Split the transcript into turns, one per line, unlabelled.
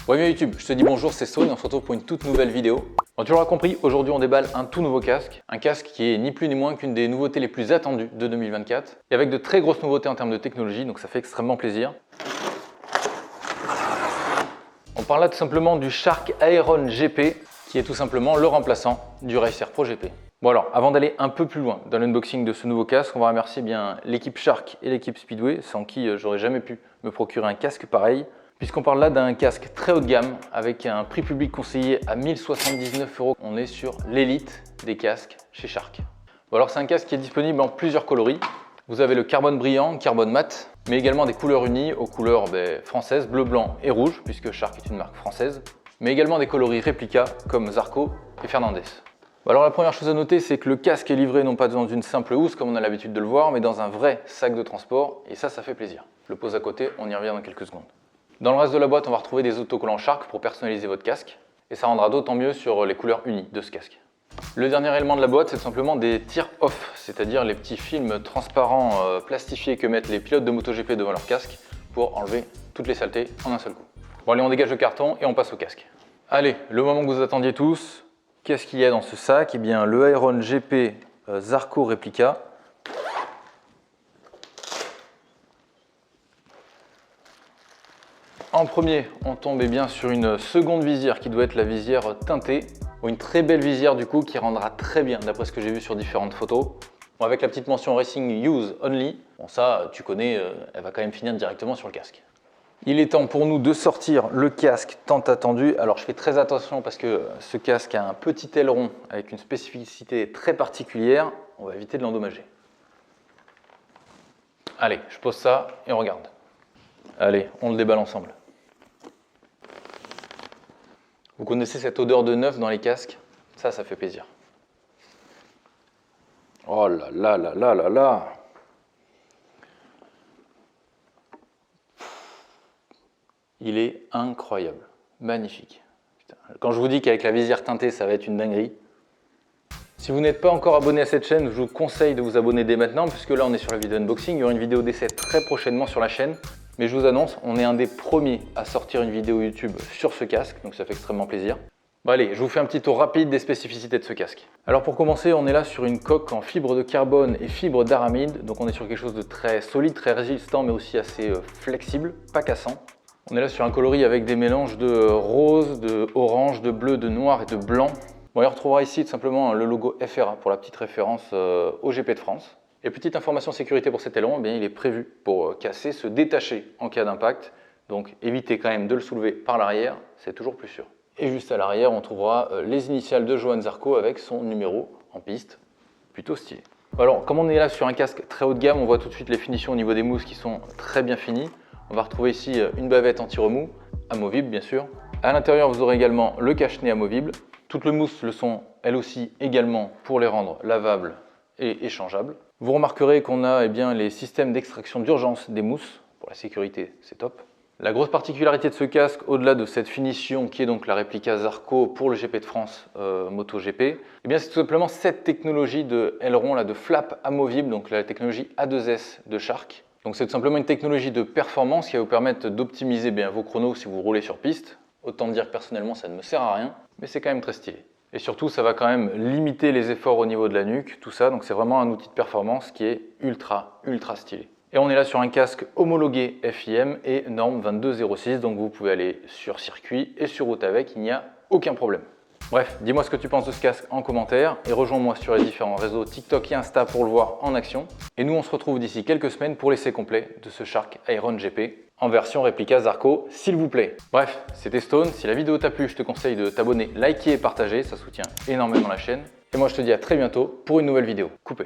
Ouais, bien YouTube, je te dis bonjour, c'est Stone et on se retrouve pour une toute nouvelle vidéo. Bon, tu l'auras compris, aujourd'hui on déballe un tout nouveau casque. Un casque qui est ni plus ni moins qu'une des nouveautés les plus attendues de 2024. Et avec de très grosses nouveautés en termes de technologie, donc ça fait extrêmement plaisir. On parle là tout simplement du Shark Aeron GP, qui est tout simplement le remplaçant du Racer Pro GP. Bon alors, avant d'aller un peu plus loin dans l'unboxing de ce nouveau casque, on va remercier bien l'équipe Shark et l'équipe Speedway, sans qui j'aurais jamais pu me procurer un casque pareil. Puisqu'on parle là d'un casque très haut de gamme avec un prix public conseillé à 1079 €. On est sur l'élite des casques chez Shark. Bon alors c'est un casque qui est disponible en plusieurs coloris. Vous avez le carbone brillant, carbone mat, mais également des couleurs unies aux couleurs françaises, bleu, blanc et rouge, puisque Shark est une marque française, mais également des coloris réplica comme Zarco et Fernandez. Bon alors la première chose à noter, c'est que le casque est livré non pas dans une simple housse comme on a l'habitude de le voir, mais dans un vrai sac de transport, et ça fait plaisir. Je le pose à côté, on y revient dans quelques secondes. Dans le reste de la boîte, on va retrouver des autocollants Shark pour personnaliser votre casque et ça rendra d'autant mieux sur les couleurs unies de ce casque. Le dernier élément de la boîte, c'est tout simplement des tear-off, c'est-à-dire les petits films transparents plastifiés que mettent les pilotes de MotoGP devant leur casque pour enlever toutes les saletés en un seul coup. Bon allez, on dégage le carton et on passe au casque. Allez, le moment que vous attendiez tous, qu'est-ce qu'il y a dans ce sac? Eh bien le Aeron GP Zarco Replica. En premier, on tombe bien sur une seconde visière qui doit être la visière teintée. Une très belle visière du coup qui rendra très bien d'après ce que j'ai vu sur différentes photos. Bon, avec la petite mention Racing Use Only, bon ça tu connais, elle va quand même finir directement sur le casque. Il est temps pour nous de sortir le casque tant attendu. Alors je fais très attention parce que ce casque a un petit aileron avec une spécificité très particulière. On va éviter de l'endommager. Allez, je pose ça et on regarde. Allez, on le déballe ensemble. Vous connaissez cette odeur de neuf dans les casques? Ça fait plaisir. Oh là là là là là là! Il est incroyable, magnifique. Putain. Quand je vous dis qu'avec la visière teintée, ça va être une dinguerie. Si vous n'êtes pas encore abonné à cette chaîne, je vous conseille de vous abonner dès maintenant, puisque là on est sur la vidéo unboxing. Il y aura une vidéo d'essai très prochainement sur la chaîne. Mais je vous annonce, on est un des premiers à sortir une vidéo YouTube sur ce casque, donc ça fait extrêmement plaisir. Bon allez, je vous fais un petit tour rapide des spécificités de ce casque. Alors pour commencer, on est là sur une coque en fibre de carbone et fibre d'aramide, donc on est sur quelque chose de très solide, très résistant, mais aussi assez flexible, pas cassant. On est là sur un coloris avec des mélanges de rose, de orange, de bleu, de noir et de blanc. Bon, on retrouvera ici tout simplement le logo FRA pour la petite référence au GP de France. Et petite information sécurité pour cet aileron, eh bien, il est prévu pour casser, se détacher en cas d'impact. Donc évitez quand même de le soulever par l'arrière, c'est toujours plus sûr. Et juste à l'arrière, on trouvera les initiales de Johan Zarco avec son numéro en piste, plutôt stylé. Alors comme on est là sur un casque très haut de gamme, on voit tout de suite les finitions au niveau des mousses qui sont très bien finies. On va retrouver ici une bavette anti-remous, amovible bien sûr. À l'intérieur, vous aurez également le cache-nez amovible. Toutes les mousses le sont elles aussi également pour les rendre lavables et échangeables. Vous remarquerez qu'on a les systèmes d'extraction d'urgence des mousses. Pour la sécurité, c'est top. La grosse particularité de ce casque, au-delà de cette finition qui est donc la réplica Zarco pour le GP de France MotoGP, c'est tout simplement cette technologie de aileron, là, de flap amovible, donc la technologie A2S de Shark. Donc c'est tout simplement une technologie de performance qui va vous permettre d'optimiser vos chronos si vous roulez sur piste. Autant dire que personnellement, ça ne me sert à rien, mais c'est quand même très stylé. Et surtout, ça va quand même limiter les efforts au niveau de la nuque, tout ça. Donc c'est vraiment un outil de performance qui est ultra stylé. Et on est là sur un casque homologué FIM et norme 2206, donc vous pouvez aller sur circuit et sur route avec, il n'y a aucun problème. Bref, dis-moi ce que tu penses de ce casque en commentaire et rejoins-moi sur les différents réseaux TikTok et Insta pour le voir en action. Et nous, on se retrouve d'ici quelques semaines pour l'essai complet de ce Shark Aeron GP en version réplica Zarco, s'il vous plaît. Bref, c'était Stone. Si la vidéo t'a plu, je te conseille de t'abonner, liker et partager. Ça soutient énormément la chaîne. Et moi, je te dis à très bientôt pour une nouvelle vidéo. Coupé.